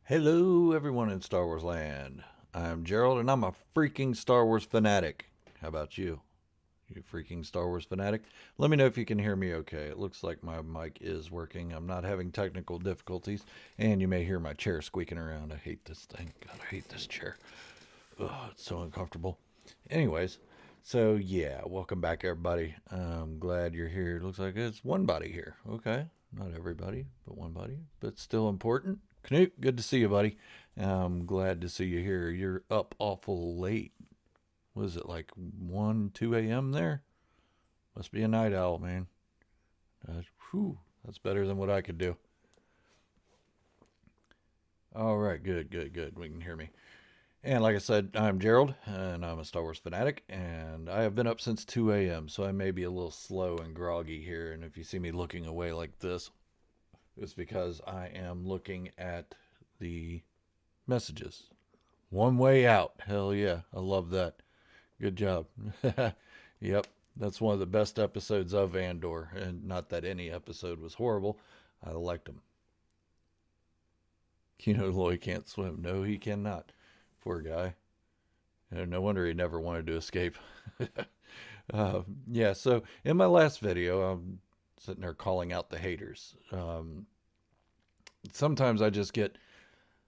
Hello, everyone in Star Wars land. I'm Gerald, and I'm a freaking Star Wars fanatic. How about you? You freaking Star Wars fanatic? Let me know if you can hear me okay. It looks like my mic is working. I'm not having technical difficulties, and you may hear my chair squeaking around. I hate this thing. God, I hate this chair. Ugh, it's so uncomfortable. Anyways, so yeah, welcome back, everybody. I'm glad you're here. It looks like it's one body here. Okay, not everybody, but one body, but still important. Knut, good to see you, buddy. I'm glad to see you here. You're up awful late. Was it like 1, 2 a.m. there? Must be a night owl, man. Whew, that's better than what I could do. All right, good, good, good. We can hear me. And like I said, I'm Gerald, and I'm a Star Wars fanatic, and I have been up since 2 a.m., so I may be a little slow and groggy here. And if you see me looking away like this, it's because I am looking at the messages. One way out. Hell yeah. I love that. Good job. Yep. That's one of the best episodes of Andor. And not that any episode was horrible. I liked them. You know, Loy can't swim. No, he cannot. Poor guy. No wonder he never wanted to escape. Yeah, so in my last video, I'm sitting there calling out the haters. Sometimes I just get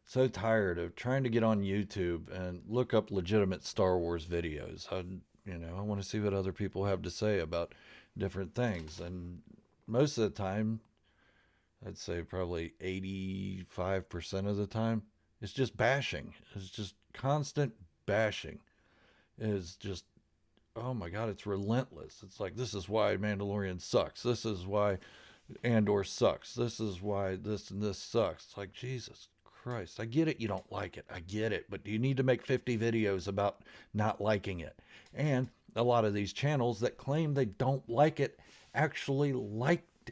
so tired of trying to get on YouTube and look up legitimate Star Wars videos. I want to see what other people have to say about different things. And most of the time, I'd say probably 85% of the time, it's just bashing. It's just constant bashing. It's just, oh my God, it's relentless. It's like, this is why Mandalorian sucks. This is why Andor sucks. This is why this and this sucks. It's like, Jesus Christ. I get it. You don't like it. I get it. But do you need to make 50 videos about not liking it? And a lot of these channels that claim they don't like it actually liked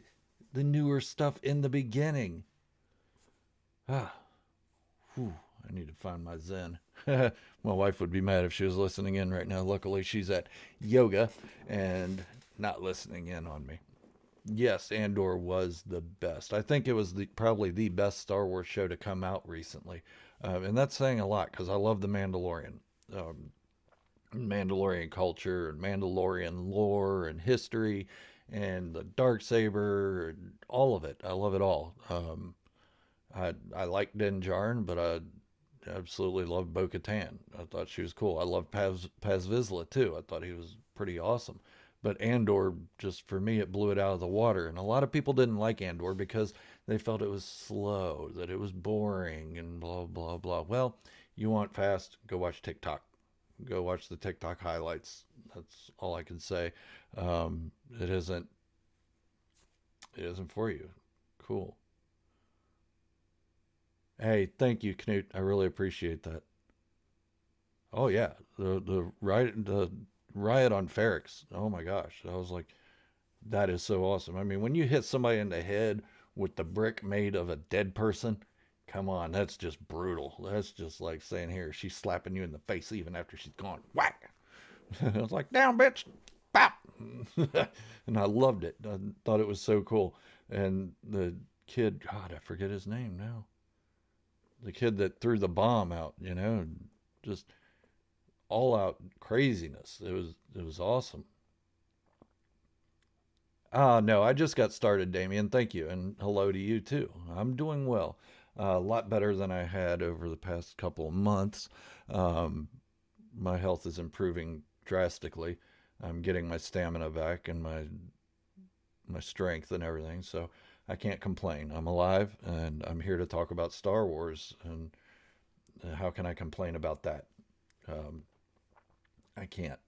the newer stuff in the beginning. Ah, whew, I need to find my zen. My wife would be mad if she was listening in right now. Luckily, she's at yoga and not listening in on me. Yes, Andor was the best. I think it was probably the best Star Wars show to come out recently, and that's saying a lot because I love the Mandalorian, um, Mandalorian culture, and Mandalorian lore and history, and the dark saber, and all of it. I love it all. I like Din Djarin, but I absolutely loved Bo Katan. I thought she was cool. I loved Paz Vizsla too. I thought he was pretty awesome. But Andor, just for me, it blew it out of the water. And a lot of people didn't like Andor because they felt it was slow, that it was boring, and blah, blah, blah. Well, you want fast, go watch TikTok. Go watch the TikTok highlights. That's all I can say. Um, it isn't. It isn't for you. Cool. Hey, thank you, Knut. I really appreciate that. Oh yeah, the riot on Ferrex. Oh my gosh, I was like, that is so awesome. I mean, when you hit somebody in the head with the brick made of a dead person, come on, that's just brutal. That's just like saying, here, she's slapping you in the face even after she's gone. Whack! I was like, down, bitch! Bop! And I loved it. I thought it was so cool. And the kid, God, I forget his name now. The kid that threw the bomb out, just all out craziness. It was awesome. No, I just got started, Damien. Thank you. And hello to you too. I'm doing well. A lot better than I had over the past couple of months. Um, my health is improving drastically. I'm getting my stamina back and my strength and everything. So I can't complain. I'm alive and I'm here to talk about Star Wars. And how can I complain about that? Um, I can't.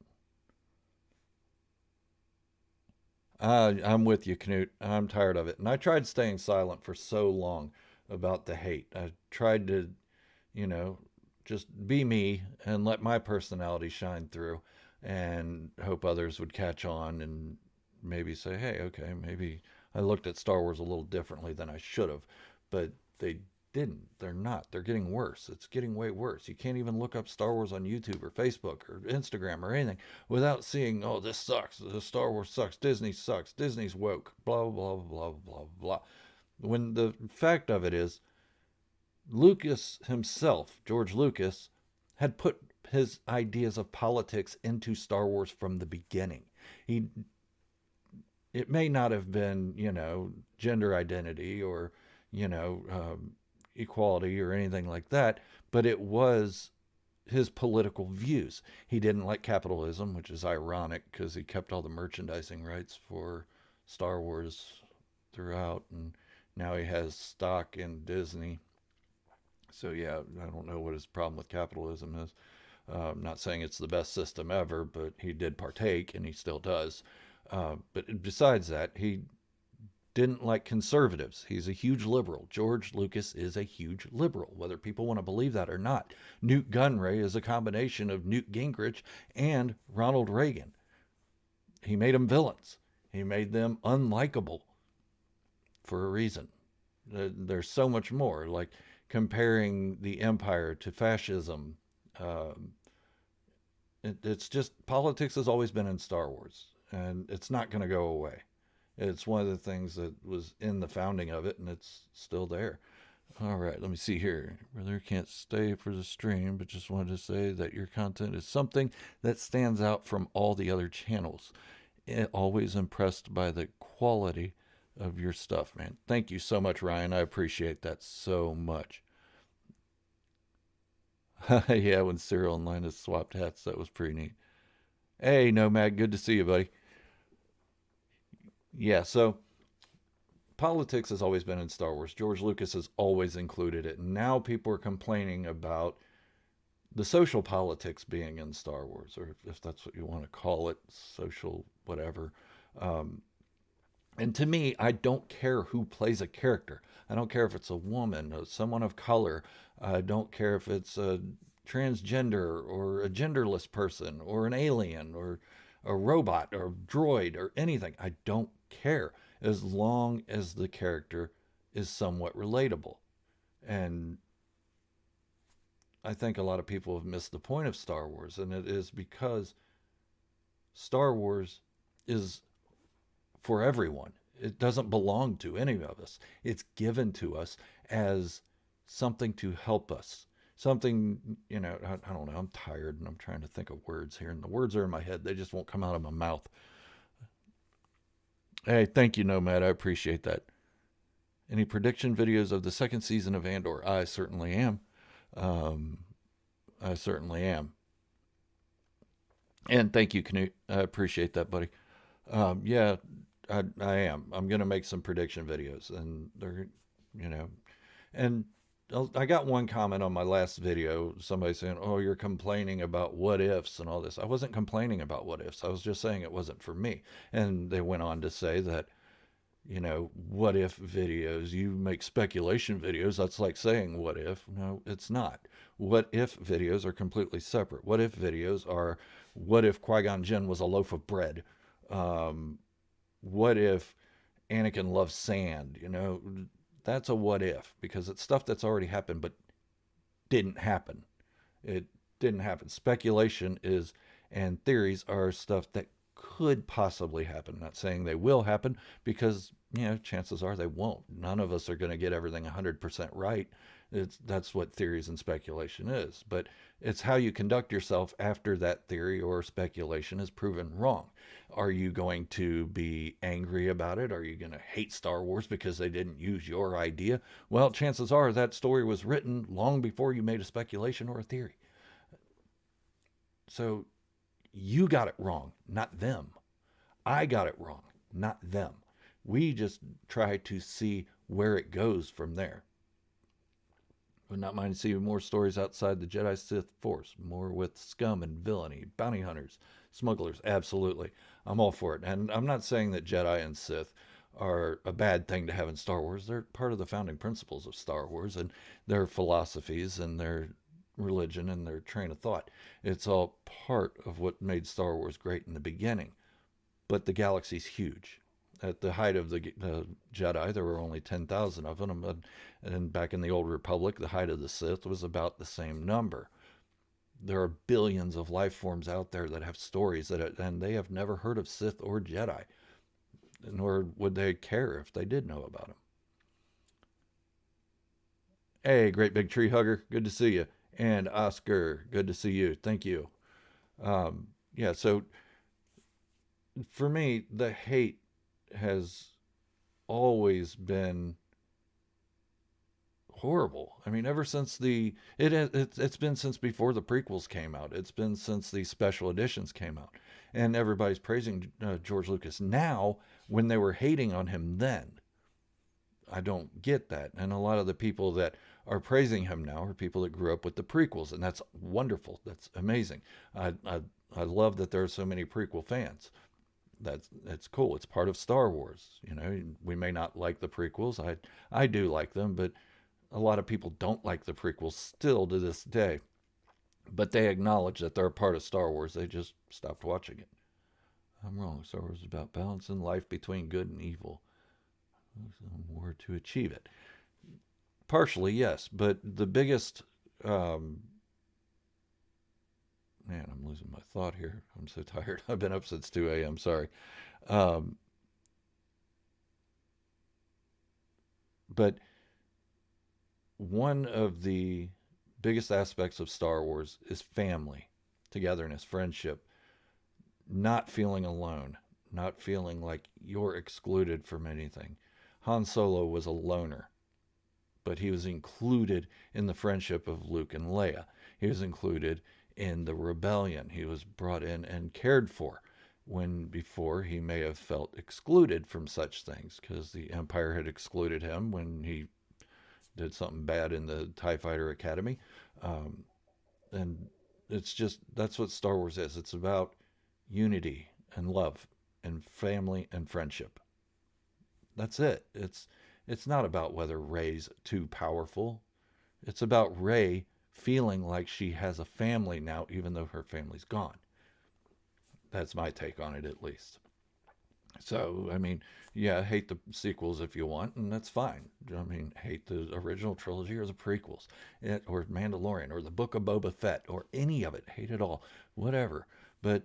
I'm with you, Knut. I'm tired of it. And I tried staying silent for so long about the hate. I tried to, you know, just be me and let my personality shine through and hope others would catch on and maybe say, hey, okay, maybe I looked at Star Wars a little differently than I should have. But they didn't. They're not. They're getting worse. It's getting way worse. You can't even look up Star Wars on YouTube or Facebook or Instagram or anything without seeing, oh, this sucks. This Star Wars sucks. Disney sucks. Disney's woke. Blah, blah, blah, blah, blah. When the fact of it is, Lucas himself, George Lucas, had put his ideas of politics into Star Wars from the beginning. He it may not have been, gender identity or, equality or anything like that, but it was his political views. He didn't like capitalism, which is ironic because he kept all the merchandising rights for Star Wars throughout, and now he has stock in Disney. So yeah, I don't know what his problem with capitalism is. I'm not saying it's the best system ever, but he did partake, and he still does. But besides that, he didn't like conservatives. He's a huge liberal. George Lucas is a huge liberal, whether people want to believe that or not. Newt Gunray is a combination of Newt Gingrich and Ronald Reagan. He made them villains. He made them unlikable for a reason. There's so much more, like comparing the empire to fascism. Um, it's just politics has always been in Star Wars, and it's not going to go away. It's one of the things that was in the founding of it, and it's still there. All right, let me see here. Brother can't stay for the stream, but just wanted to say that your content is something that stands out from all the other channels. Always impressed by the quality of your stuff, man. Thank you so much, Ryan. I appreciate that so much. Yeah, when Cyril and Linus swapped hats, that was pretty neat. Hey, Nomad, good to see you, buddy. Yeah, so politics has always been in Star Wars. George Lucas has always included it. And now people are complaining about the social politics being in Star Wars, or if that's what you want to call it, social whatever. Um, and to me, I don't care who plays a character. I don't care if it's a woman, or someone of color. I don't care if it's a transgender or a genderless person or an alien or a robot or droid or anything. I don't care as long as the character is somewhat relatable. And I think a lot of people have missed the point of Star Wars, and it is because Star Wars is for everyone. It doesn't belong to any of us. It's given to us as something to help us. Something, I don't know, I'm tired and I'm trying to think of words here, and the words are in my head. They just won't come out of my mouth. Hey, thank you, Nomad. I appreciate that. Any prediction videos of the second season of Andor? I certainly am. Um, I certainly am. And thank you, Knut. I appreciate that, buddy. Yeah, I am. I'm gonna make some prediction videos, and they're, you know, and I got one comment on my last video. Somebody saying, "Oh, you're complaining about what ifs and all this." I wasn't complaining about what ifs. I was just saying it wasn't for me. And they went on to say that, what if videos, you make speculation videos. That's like saying what if. No, it's not. What if videos are completely separate. What if videos are, what if Qui-Gon Jinn was a loaf of bread? Um, what if Anakin loves sand? That's a what if, because it's stuff that's already happened but didn't happen. It didn't happen. Speculation is, and theories are stuff that could possibly happen. Not saying they will happen, because chances are they won't. None of us are going to get everything 100% right. That's what theories and speculation is. But it's how you conduct yourself after that theory or speculation is proven wrong. Are you going to be angry about it? Are you going to hate Star Wars because they didn't use your idea? Well, chances are that story was written long before you made a speculation or a theory. So you got it wrong, not them. I got it wrong, not them. We just try to see where it goes from there. Would not mind seeing more stories outside the Jedi Sith Force, more with scum and villainy, bounty hunters, smugglers. Absolutely. I'm all for it. And I'm not saying that Jedi and Sith are a bad thing to have in Star Wars. They're part of the founding principles of Star Wars and their philosophies and their religion and their train of thought. It's all part of what made Star Wars great in the beginning. But the galaxy's huge. At the height of the Jedi, there were only 10,000 of them. And back in the Old Republic, the height of the Sith was about the same number. There are billions of life forms out there that have stories, and they have never heard of Sith or Jedi, nor would they care if they did know about them. Hey, great big tree hugger. Good to see you. And Oscar, good to see you. Thank you. Yeah, so for me, the hate has always been horrible. I mean, ever since it's been since before the prequels came out. It's been since the special editions came out, and everybody's praising George Lucas now when they were hating on him then. I don't get that, and a lot of the people that are praising him now are people that grew up with the prequels, and that's wonderful. That's amazing. I love that there are so many prequel fans. That's cool. It's part of Star Wars. You know, we may not like the prequels. I do like them, but a lot of people don't like the prequels still to this day, but they acknowledge that they're a part of Star Wars. They just stopped watching it. I'm wrong. Star Wars is about balancing life between good and evil. War to achieve it. Partially, yes, but the biggest. Um, Man, I'm losing my thought here. I'm so tired. I've been up since 2 a.m. Sorry. Um, but one of the biggest aspects of Star Wars is family, togetherness, friendship, not feeling alone, not feeling like you're excluded from anything. Han Solo was a loner, but he was included in the friendship of Luke and Leia. He was included in the rebellion. He was brought in and cared for when before he may have felt excluded from such things because the Empire had excluded him when he did something bad in the TIE Fighter Academy. Um, and it's just, that's what Star Wars is. It's about unity and love and family and friendship. That's it. It's not about whether Rey's too powerful. It's about Rey feeling like she has a family now, even though her family's gone. That's my take on it, at least. So, I mean, yeah, hate the sequels if you want, and that's fine. I mean, hate the original trilogy or the prequels, or Mandalorian, or the Book of Boba Fett, or any of it. Hate it all, whatever. But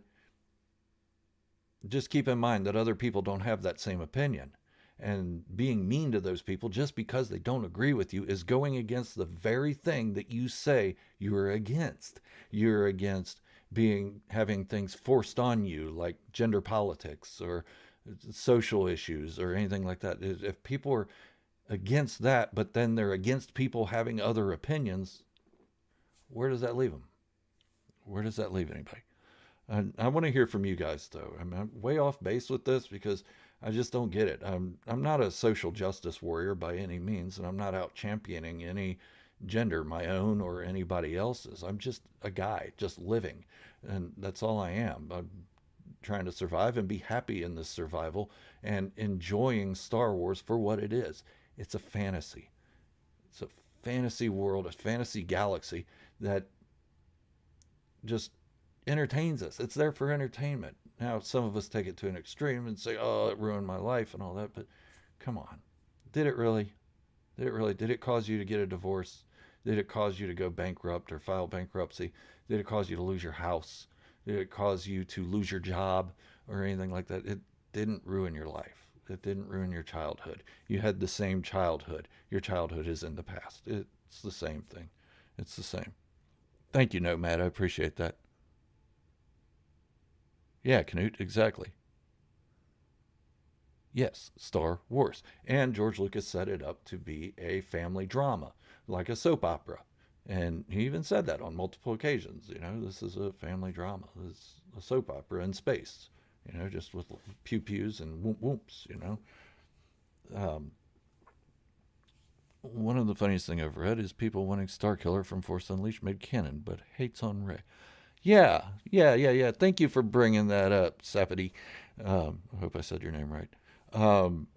just keep in mind that other people don't have that same opinion. And being mean to those people just because they don't agree with you is going against the very thing that you say you're against. You're against being having things forced on you like gender politics or social issues or anything like that. If people are against that, but then they're against people having other opinions, where does that leave them? Where does that leave anybody? I want to hear from you guys, though. I mean, I'm way off base with this because I just don't get it. I'm not a social justice warrior by any means, and I'm not out championing any gender, my own or anybody else's. I'm just a guy, just living, and that's all I am. I'm trying to survive and be happy in this survival and enjoying Star Wars for what it is. It's a fantasy. It's a fantasy world, a fantasy galaxy that just entertains us. It's there for entertainment. Now, some of us take it to an extreme and say, "Oh, it ruined my life" and all that. But come on, did it really? Did it really? Did it cause you to get a divorce? Did it cause you to go bankrupt or file bankruptcy? Did it cause you to lose your house? Did it cause you to lose your job or anything like that? It didn't ruin your life. It didn't ruin your childhood. You had the same childhood. Your childhood is in the past. It's the same thing. It's the same. Thank you, Nomad. I appreciate that. Yeah, Canute, exactly. Yes, Star Wars. And George Lucas set it up to be a family drama, like a soap opera. And he even said that on multiple occasions. You know, this is a family drama. This is a soap opera in space, you know, just with pew pews and whoop whoops, you know. Um, One of the funniest thing I've read is people wanting Starkiller from Force Unleashed made canon, but hates on Rey. Yeah. Thank you for bringing that up, Sapity. I hope I said your name right. Um,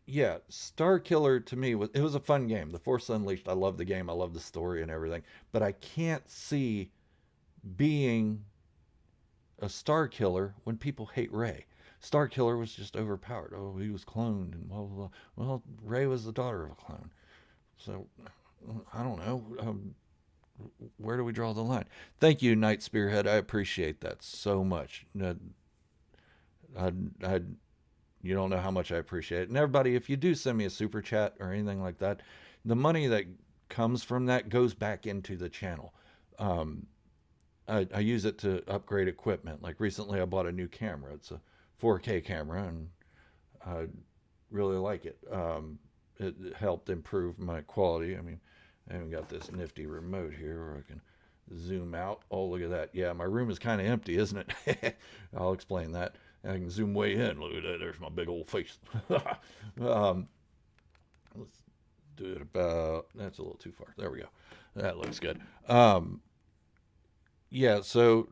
yeah, Star Killer to me was it was a fun game. The Force Unleashed, I love the game, I love the story and everything, but I can't see being a Star Killer when people hate Ray. Star Killer was just overpowered. Oh, he was cloned and blah blah blah. Well, Ray was the daughter of a clone, so I don't know. Where do we draw the line? Thank you, Knight Spearhead. I appreciate that so much. I, I you don't know how much I appreciate it. And everybody, if you do send me a super chat or anything like that, the money that comes from that goes back into the channel. Um, I use it to upgrade equipment. Like recently, I bought a new camera. It's a 4K camera, and I really like it. It helped improve my quality. I mean, I haven't got this nifty remote here where I can zoom out. Oh, look at that. Yeah, my room is kind of empty, isn't it? I'll explain that. I can zoom way in. Look at that. There's my big old face. um, let's do it about. That's a little too far. There we go. That looks good. Yeah, so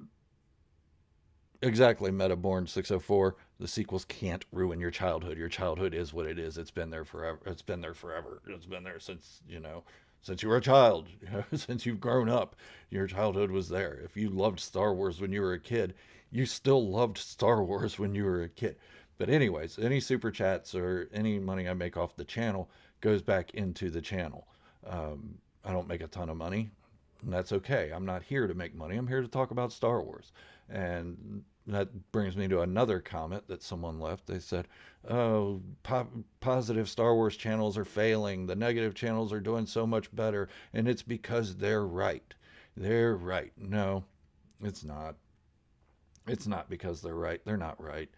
exactly, Metaborn 604. The sequels can't ruin your childhood. Your childhood is what it is. It's been there forever. It's been there forever. It's been there since, since you were a child, since you've grown up. Your childhood was there. If you loved Star Wars when you were a kid, you still loved Star Wars when you were a kid. But anyways, any super chats or any money I make off the channel goes back into the channel. I don't make a ton of money, and that's okay. I'm not here to make money. I'm here to talk about Star Wars. And that brings me to another comment that someone left. They said, "Oh, positive Star Wars channels are failing. The negative channels are doing so much better, and it's because they're right." They're right. No, it's not. It's not because they're right. They're not right.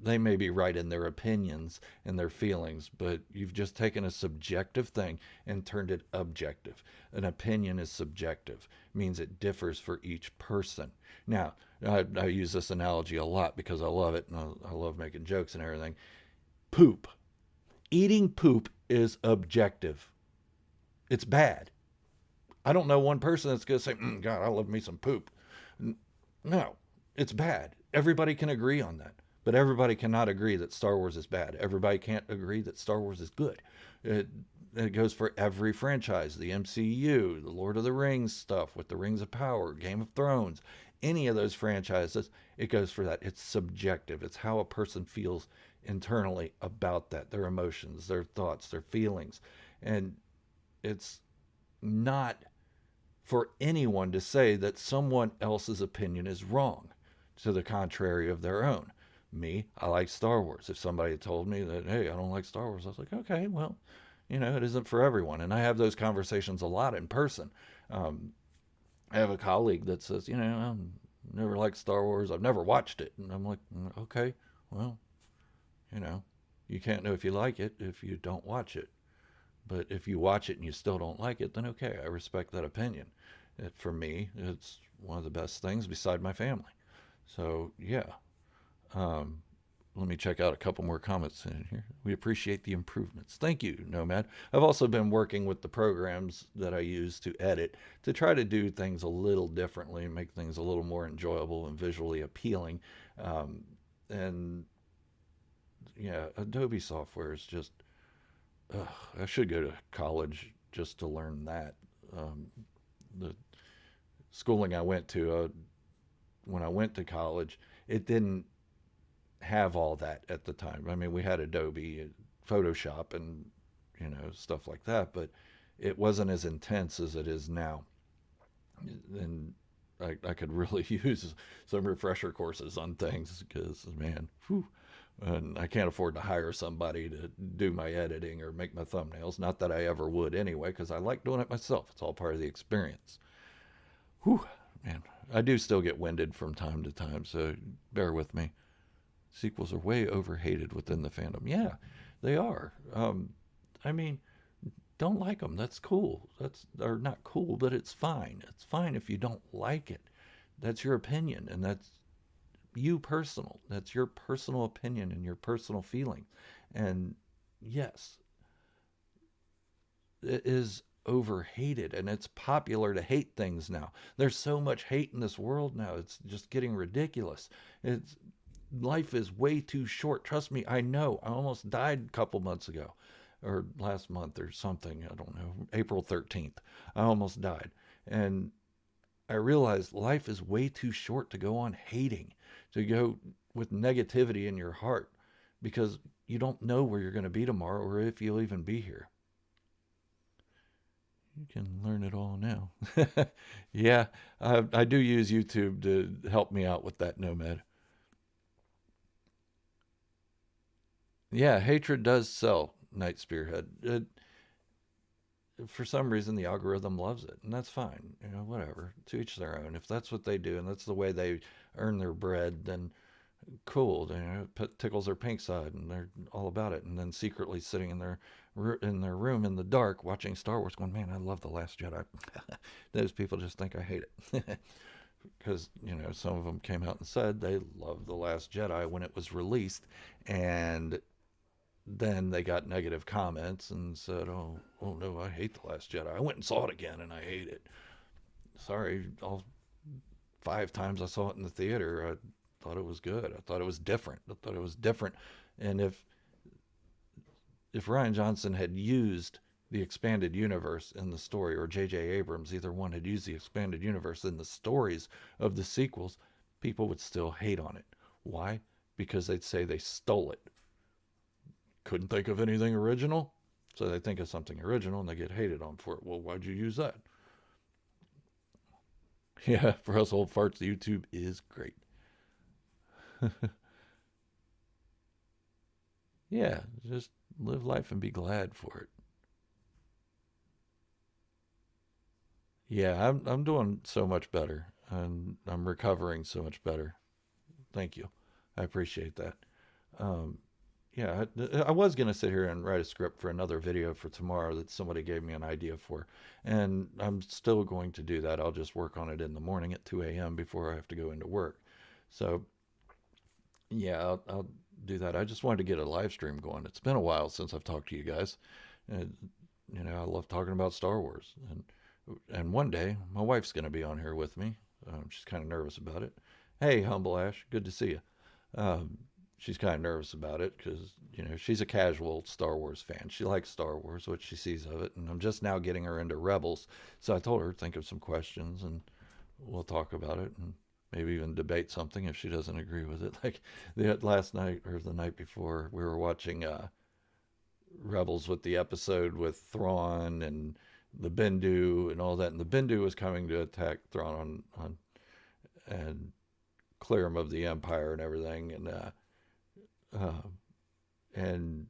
They may be right in their opinions and their feelings, but you've just taken a subjective thing and turned it objective. An opinion is subjective, means it differs for each person. Now, I use this analogy a lot because I love it and I love making jokes and everything. Poop. Eating poop is objective. It's bad. I don't know one person that's going to say, God, I love me some poop. No, it's bad. Everybody can agree on that. But everybody cannot agree that Star Wars is bad. Everybody can't agree that Star Wars is good. It, it goes for every franchise, the MCU, the Lord of the Rings stuff with the Rings of Power, Game of Thrones, any of those franchises, it goes for that. It's subjective. It's how a person feels internally about that, their emotions, their thoughts, their feelings. And it's not for anyone to say that someone else's opinion is wrong to the contrary of their own. Me, I like Star Wars. If somebody had told me that, hey, I don't like Star Wars, I was like, okay, well, it isn't for everyone. And I have those conversations a lot in person. Um, I have a colleague that says, I never liked Star Wars. I've never watched it. And I'm like, okay, well, you know, you can't know if you like it if you don't watch it. But if you watch it and you still don't like it, then okay, I respect that opinion. For me, it's one of the best things beside my family. So, yeah. Um, Let me check out a couple more comments in here. We appreciate the improvements. Thank you, Nomad. I've also been working with the programs that I use to edit to try to do things a little differently, make things a little more enjoyable and visually appealing. Um, and yeah, Adobe software is just, I should go to college just to learn that. The schooling I went to, when I went to college, it didn't have all that at the time. I mean, we had Adobe, Photoshop, and stuff like that, but it wasn't as intense as it is now. And I could really use some refresher courses on things because, man, whew, and I can't afford to hire somebody to do my editing or make my thumbnails. Not that I ever would anyway, because I like doing it myself. It's all part of the experience. Whew, man, I do still get winded from time to time, so bear with me. Sequels are way overhated within the fandom. Yeah, they are. I mean, don't like them. That's cool. That's or not cool, but it's fine. It's fine if you don't like it. That's your opinion, and that's you personal. That's your personal opinion and your personal feeling. And yes, it is overhated and it's popular to hate things now. There's so much hate in this world now. It's just getting ridiculous. It's life is way too short. Trust me, I know. I almost died a couple months ago or last month or something. I don't know. April 13th. I almost died. And I realized life is way too short to go on hating, to go with negativity in your heart because you don't know where you're going to be tomorrow or if you'll even be here. You can learn it all now. Yeah, I do use YouTube to help me out with that, Nomad. Yeah, hatred does sell, Night Spearhead. for some reason the algorithm loves it, and that's fine. Whatever. To each their own. If that's what they do and that's the way they earn their bread, then cool. Tickles their pink side, and they're all about it. And then secretly sitting in their room in the dark watching Star Wars, going, "Man, I love the Last Jedi." Those people just think I hate it. Because some of them came out and said they loved the Last Jedi when it was released, and then they got negative comments and said, "Oh no, I hate the Last Jedi. I went and saw it again, and I hate it." Sorry, all 5 times I saw it in the theater, I thought it was good. I thought it was different. I thought it was different, and if Ryan Johnson had used the expanded universe in the story, or J.J. Abrams, either one, had used the expanded universe in the stories of the sequels, people would still hate on it. Why? Because they'd say they stole it. Couldn't think of anything original, so they think of something original and they get hated on for it. Well, why'd you use that? Yeah, for us old farts, YouTube is great. Yeah, just live life and be glad for it. Yeah, I'm doing so much better, and I'm recovering so much better. Thank you. I appreciate that. Um, yeah, I was gonna sit here and write a script for another video for tomorrow that somebody gave me an idea for, and I'm still going to do that. I'll just work on it in the morning at 2 a.m. before I have to go into work. So yeah, I'll do that. I just wanted to get a live stream going. It's been a while since I've talked to you guys. And, I love talking about Star Wars. And one day, my wife's going to be on here with me. She's kind of nervous about it. Hey, Humble Ash, good to see you. Um, she's kind of nervous about it because, she's a casual Star Wars fan. She likes Star Wars, what she sees of it. And I'm just now getting her into Rebels. So I told her, think of some questions and we'll talk about it. And maybe even debate something if she doesn't agree with it. Like last night or the night before, we were watching Rebels with the episode with Thrawn and the Bendu and all that, and the Bendu was coming to attack Thrawn on and clear him of the Empire and everything, uh, and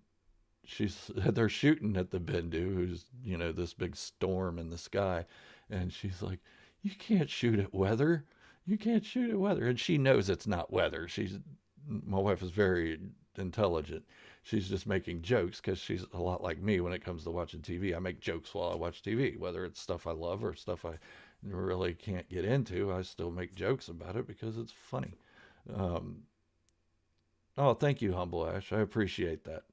they're shooting at the Bendu, who's this big storm in the sky, and she's like, "You can't shoot at weather. You can't shoot at weather." And she knows it's not weather. My wife is very intelligent. She's just making jokes because she's a lot like me when it comes to watching TV. I make jokes while I watch TV, whether it's stuff I love or stuff I really can't get into. I still make jokes about it because it's funny. Um, oh, thank you, Humble Ash. I appreciate that.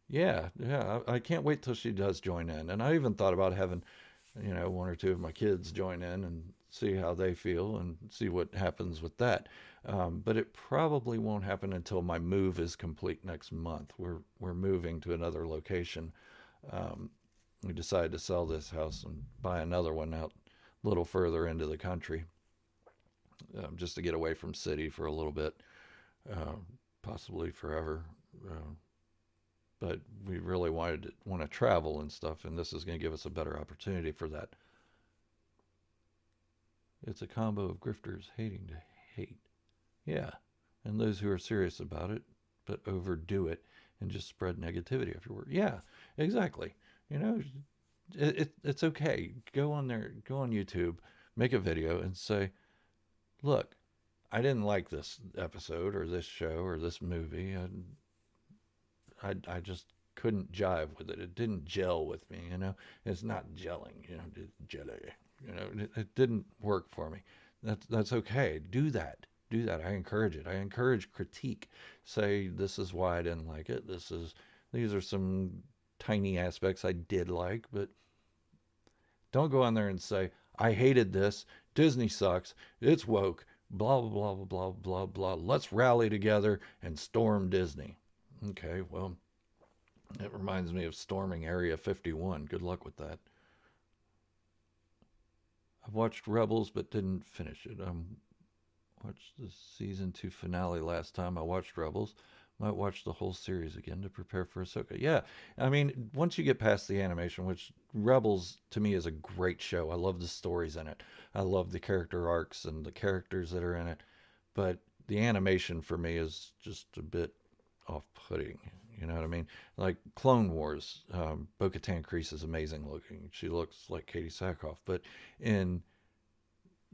Yeah, yeah. I can't wait till she does join in. And I even thought about having, one or two of my kids join in and see how they feel and see what happens with that. But it probably won't happen until my move is complete next month. We're moving to another location. Um, we decided to sell this house and buy another one out a little further into the country, just to get away from city for a little bit, uh, possibly forever. Uh, but we really want to travel and stuff, and this is going to give us a better opportunity for that. It's a combo of grifters hating to hate. Yeah, and those who are serious about it but overdo it and just spread negativity everywhere. Yeah, exactly. You know, it's okay. Go on there, go on YouTube, make a video, and say, "Look, I didn't like this episode or this show or this movie. I just couldn't jive with it. It didn't gel with me. It's not gelling. Jelly. It didn't work for me. That's okay. Do that. Do that. I encourage it. I encourage critique. Say this is why I didn't like it. These are some tiny aspects I did like, but don't go on there and say I hated this. Disney sucks. It's woke. Blah blah blah blah blah blah. Let's rally together and storm Disney. Okay, well, it reminds me of storming Area 51. Good luck with that. I've watched Rebels but didn't finish it. I watched the season 2 finale last time I watched Rebels. Might watch the whole series again to prepare for Ahsoka. Yeah, I mean, once you get past the animation, which Rebels to me is a great show. I love the stories in it. I love the character arcs and the characters that are in it. But the animation for me is just a bit off-putting. You know what I mean? Like Clone Wars, Bo-Katan Kryze is amazing looking. She looks like Katie Sackhoff, but in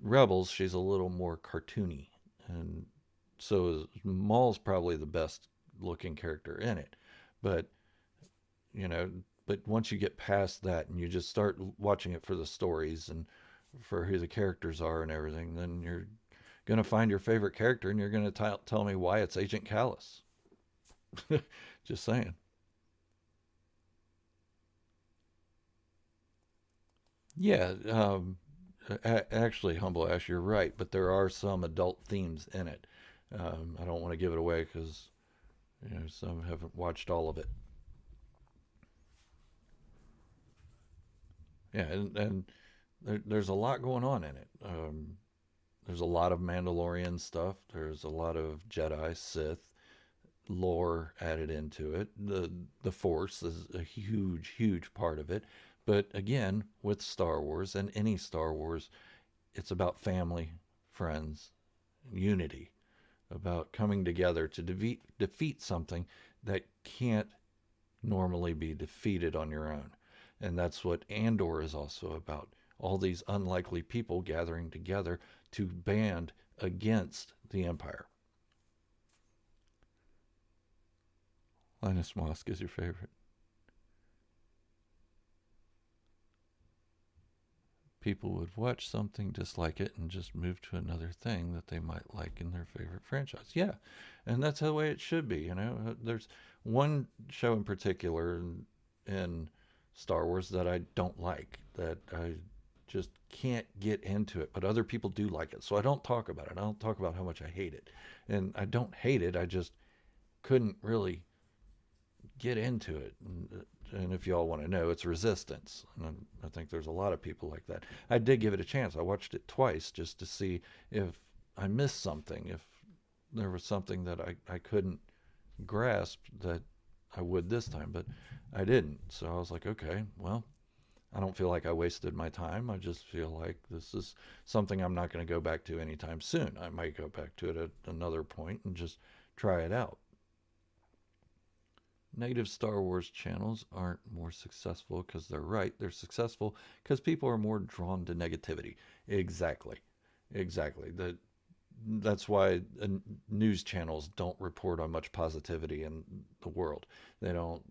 Rebels, she's a little more cartoony, and so Maul's probably the best looking character in it. But you know, but once you get past that and you just start watching it for the stories and for who the characters are and everything, then you're gonna find your favorite character and you're gonna tell me why it's Agent Callus. Just saying. Yeah, actually, Humble Ash, you're right, but there are some adult themes in it. I don't want to give it away because some haven't watched all of it. Yeah, and there's a lot going on in it. There's a lot of Mandalorian stuff. There's a lot of Jedi, Sith lore added into it. The Force is a huge, huge part of it. But again, with Star Wars and any Star Wars, it's about family, friends, unity, about coming together to defeat something that can't normally be defeated on your own. And that's what Andor is also about. All these unlikely people gathering together to band against the Empire. Linus Mosk is your favorite. People would watch something, dislike it, and just move to another thing that they might like in their favorite franchise. Yeah, and that's the way it should be. There's one show in particular in Star Wars that I don't like, that I just can't get into it, but other people do like it. So I don't talk about it. I don't talk about how much I hate it. And I don't hate it, I just couldn't really get into it. And if y'all want to know, it's Resistance. And I think there's a lot of people like that. I did give it a chance. I watched it twice just to see if I missed something, if there was something that I couldn't grasp that I would this time, but I didn't. So I was like, okay, well, I don't feel like I wasted my time. I just feel like this is something I'm not going to go back to anytime soon. I might go back to it at another point and just try it out. Negative Star Wars channels aren't more successful because they're right. They're successful because people are more drawn to negativity. Exactly. Exactly. That's why news channels don't report on much positivity in the world. They don't,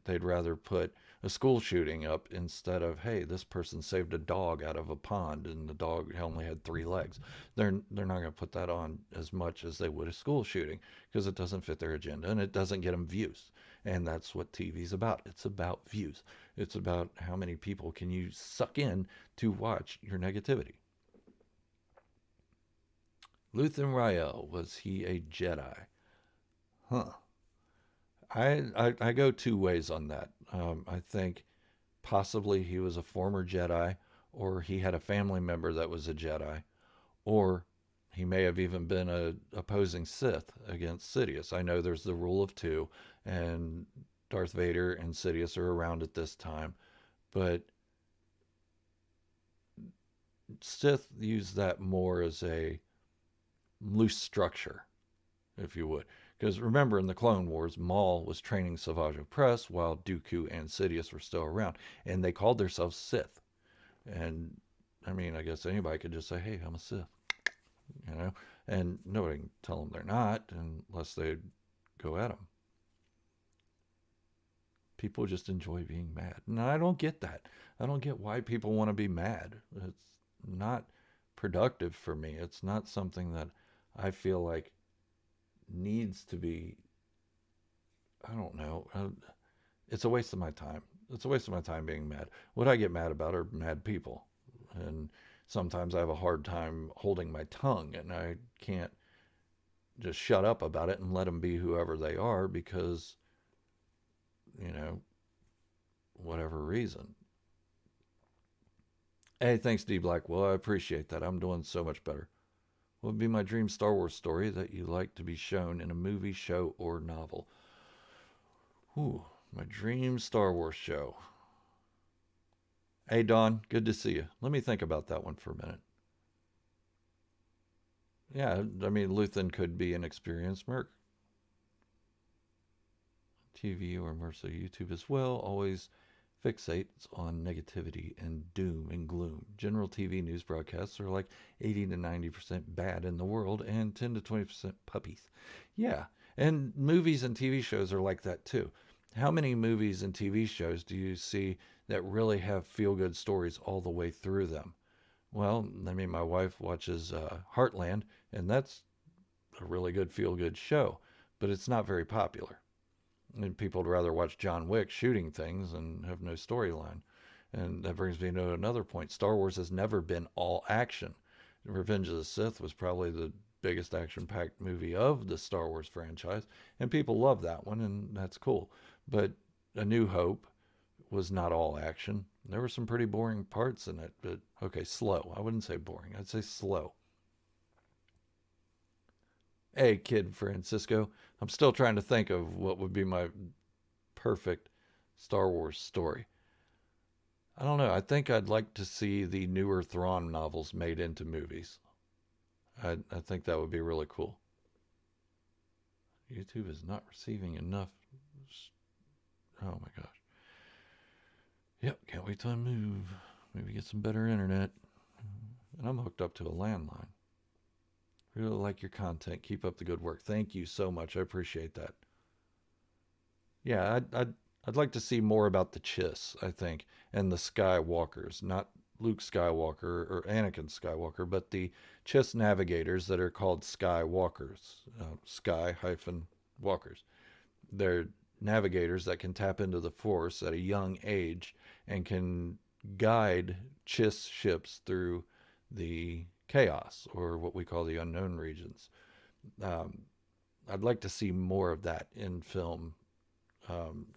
they'd rather put a school shooting up instead of, hey, this person saved a dog out of a pond and the dog only had 3 legs. They're not going to put that on as much as they would a school shooting because it doesn't fit their agenda and it doesn't get them views. And that's what TV's about. It's about views. It's about how many people can you suck in to watch your negativity. Luthen Rael, was he a Jedi? Huh. I go two ways on that. I think possibly he was a former Jedi, or he had a family member that was a Jedi, or he may have even been a opposing Sith against Sidious. I know there's the rule of two, and Darth Vader and Sidious are around at this time, but Sith used that more as a loose structure, if you would. Because remember, in the Clone Wars, Maul was training Savage Opress while Dooku and Sidious were still around, and they called themselves Sith. And I mean, I guess anybody could just say, "Hey, I'm a Sith," you know, and nobody can tell them they're not unless they go at them. People just enjoy being mad, and I don't get that. I don't get why people want to be mad. It's not productive for me. It's not something that I feel like needs to be. I don't know. It's a waste of my time. It's a waste of my time being mad. What I get mad about are mad people. And sometimes I have a hard time holding my tongue and I can't just shut up about it and let them be whoever they are because, you know, whatever reason. Hey, thanks, D Black. Well, I appreciate that. I'm doing so much better. What would be my dream Star Wars story that you like to be shown in a movie, show, or novel? Ooh, my dream Star Wars show. Hey, Don, good to see you. Let me think about that one for a minute. Yeah, I mean, Luthen could be an experienced merc. TV or more so YouTube as well, always fixates on negativity and doom and gloom. General TV news broadcasts are like 80 to 90% bad in the world and 10 to 20% puppies. Yeah, and movies and TV shows are like that too. How many movies and TV shows do you see that really have feel good stories all the way through them? Well, I mean, my wife watches Heartland, and that's a really good feel good show, but it's not very popular. And people would rather watch John Wick shooting things and have no storyline. And that brings me to another point. Star Wars has never been all action. Revenge of the Sith was probably the biggest action packed movie of the Star Wars franchise, and people love that one, and that's cool. But A New Hope was not all action. There were some pretty boring parts in it, but okay, slow. I wouldn't say boring, I'd say slow. Hey, Kid Francisco, I'm still trying to think of what would be my perfect Star Wars story. I don't know. I think I'd like to see the newer Thrawn novels made into movies. I think that would be really cool. YouTube is not receiving enough. Oh my gosh. Yep, can't wait till I move. Maybe get some better internet. And I'm hooked up to a landline. Really like your content. Keep up the good work. Thank you so much. I appreciate that. Yeah, I'd like to see more about the Chiss, I think, and the Skywalkers, not Luke Skywalker or Anakin Skywalker, but the Chiss navigators that are called Skywalkers, Sky hyphen Walkers. They're navigators that can tap into the Force at a young age and can guide Chiss ships through the chaos, or what we call the unknown regions. Um, I'd like to see more of that in film.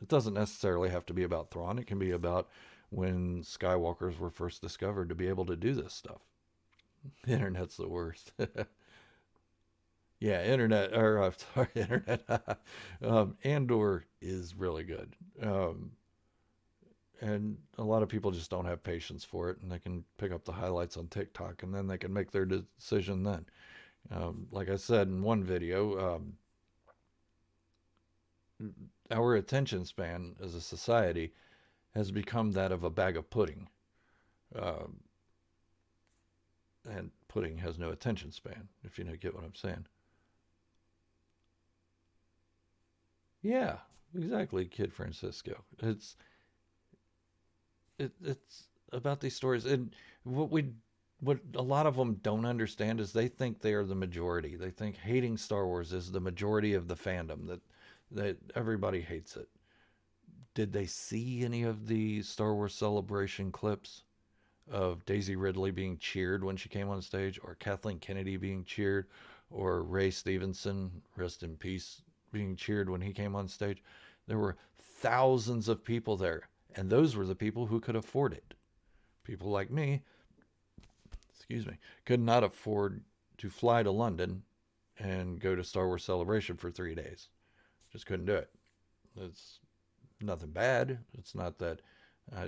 It doesn't necessarily have to be about Thrawn. It can be about when Skywalkers were first discovered to be able to do this stuff. The internet's the worst. Yeah, internet, or sorry, internet. Andor is really good. And a lot of people just don't have patience for it, and they can pick up the highlights on TikTok, and then they can make their decision then. Like I said in one video, our attention span as a society has become that of a bag of pudding. Um, and pudding has no attention span, if you know, get what I'm saying. Yeah, exactly, Kid Francisco. It's about these stories, and what a lot of them don't understand is they think they are the majority. They think hating Star Wars is the majority of the fandom, that everybody hates it. Did they see any of the Star Wars Celebration clips of Daisy Ridley being cheered when she came on stage, or Kathleen Kennedy being cheered, or Ray Stevenson, rest in peace, being cheered when he came on stage? There were thousands of people there, and those were the people who could afford it. People like me, excuse me, could not afford to fly to London and go to Star Wars Celebration for 3 days. Just couldn't do it. It's nothing bad. It's not that I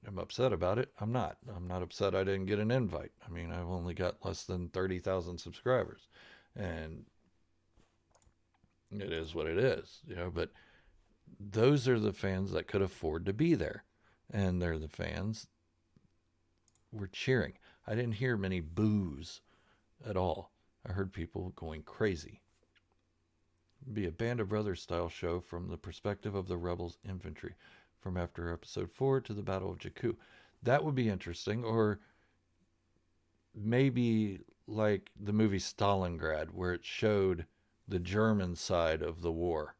am upset about it. I'm not. I'm not upset I didn't get an invite. I mean, I've only got less than 30,000 subscribers. And it is what it is, you know, but those are the fans that could afford to be there. And they're the fans were cheering. I didn't hear many boos at all. I heard people going crazy. It'd be a Band of Brothers style show from the perspective of the rebels infantry, from after episode 4 to the Battle of Jakku. That would be interesting. Or maybe like the movie Stalingrad, where it showed the German side of the war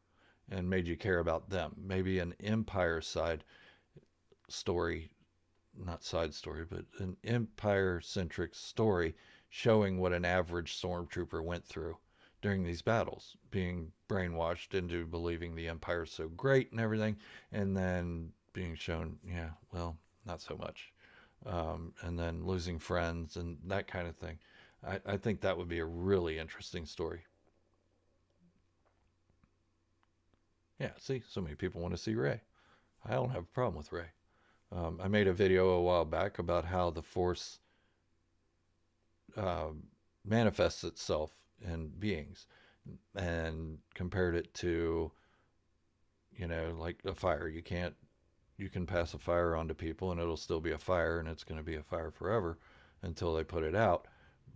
and made you care about them. Maybe an Empire side story, not side story, but an Empire centric story showing what an average stormtrooper went through during these battles, being brainwashed into believing the Empire's so great and everything, and then being shown, yeah, well, not so much. And then losing friends and that kind of thing. I think that would be a really interesting story. Yeah, see, so many people want to see Ray. I don't have a problem with Ray. I made a video a while back about how the Force uh, manifests itself in beings, and compared it to Like a fire. You can pass a fire on to people and it'll still be a fire and it's going to be a fire forever until they put it out.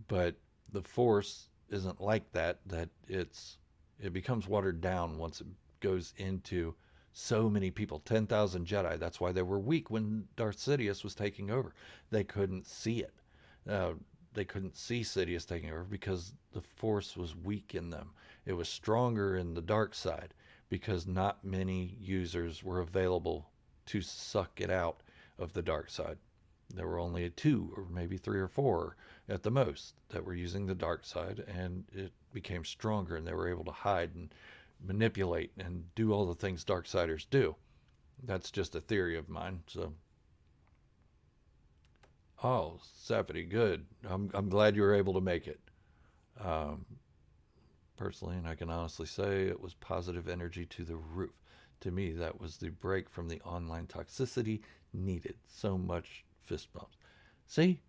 But the Force isn't like that, it becomes watered down once it goes into so many people. 10,000 Jedi. That's why they were weak when Darth Sidious was taking over. They couldn't see it. Uh, they couldn't see Sidious taking over because the Force was weak in them. It was stronger in the dark side because not many users were available to suck it out of the dark side. There were only two or maybe three or four at the most that were using the dark side, and it became stronger, and they were able to hide and manipulate and do all the things darksiders do. That's just a theory of mine. So, oh, Sapity, good. I'm glad you were able to make it. Um, Personally, and I can honestly say it was positive energy to the roof. To me, that was the break from the online toxicity needed. So much fist bumps. See,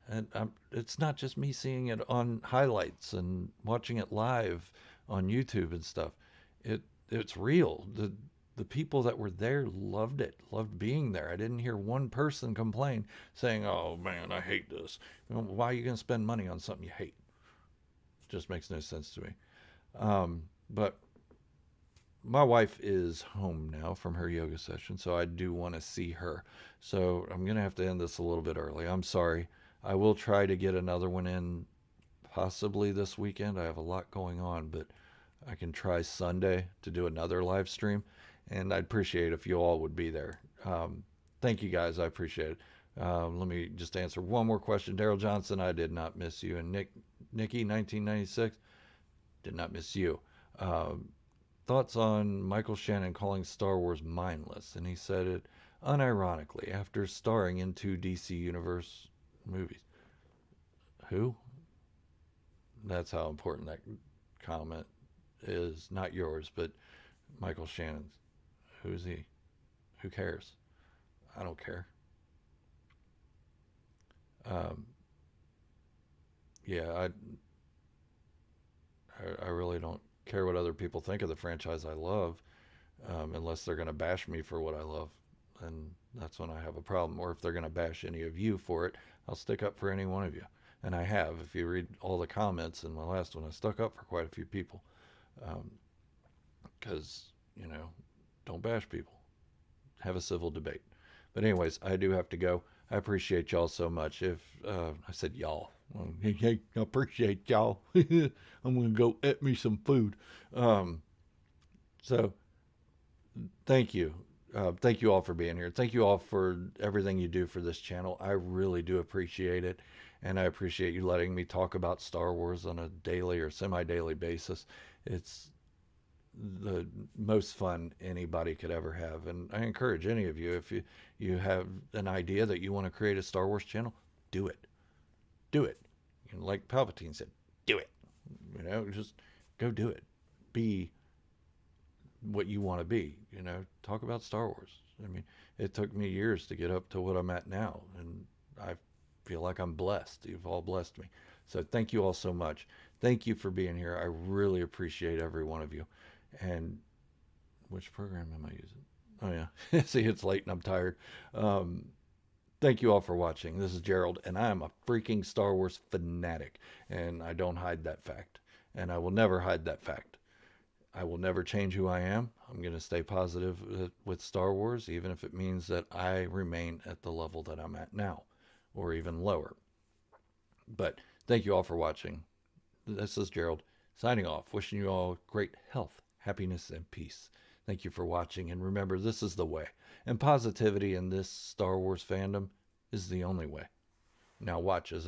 and it's not just me seeing it on highlights and watching it live on YouTube and stuff. It's real. The people that were there loved it, loved being there. I didn't hear one person complain saying, "Oh man, I hate this." Why are you going to spend money on something you hate? It just makes no sense to me. But my wife is home now from her yoga session, so I do want to see her. So I'm going to have to end this a little bit early. I'm sorry. I will try to get another one in possibly this weekend. I have a lot going on, but I can try Sunday to do another live stream, and I'd appreciate if you all would be there. Thank you guys. I appreciate it. Let me just answer one more question. Daryl Johnson, I did not miss you. And Nikki, 1996, did not miss you. Thoughts on Michael Shannon calling Star Wars mindless? And he said it unironically after starring in two DC Universe movies. Who? That's how important that comment is. Not yours, but Michael Shannon's. Who's he? Who cares? I don't care. Um, yeah, I really don't care what other people think of the franchise I love, unless they're going to bash me for what I love. And that's when I have a problem. Or if they're going to bash any of you for it, I'll stick up for any one of you. And I have. If you read all the comments in my last one, I stuck up for quite a few people. Because, don't bash people. Have a civil debate. But anyways, I do have to go. I appreciate y'all so much. If I said y'all, hey, I appreciate y'all. I'm gonna go eat me some food. Um, so thank you. Thank you all for being here. Thank you all for everything you do for this channel. I really do appreciate it. And I appreciate you letting me talk about Star Wars on a daily or semi-daily basis. It's the most fun anybody could ever have. And I encourage any of you, if you have an idea that you want to create a Star Wars channel, do it. Do it. Like Palpatine said, do it. Just go do it. Be what you want to be. Talk about Star Wars. I mean, it took me years to get up to what I'm at now, and I feel like I'm blessed. You've all blessed me. So thank you all so much. Thank you for being here. I really appreciate every one of you. And which program am I using? Oh yeah. See, it's late and I'm tired. Thank you all for watching. This is Gerald, and I am a freaking Star Wars fanatic, and I don't hide that fact, and I will never hide that fact. I will never change who I am. I'm going to stay positive with Star Wars, even if it means that I remain at the level that I'm at now, or even lower. But thank you all for watching. This is Gerald, signing off, wishing you all great health, happiness, and peace. Thank you for watching, and remember, this is the way. And positivity in this Star Wars fandom is the only way. Now watch as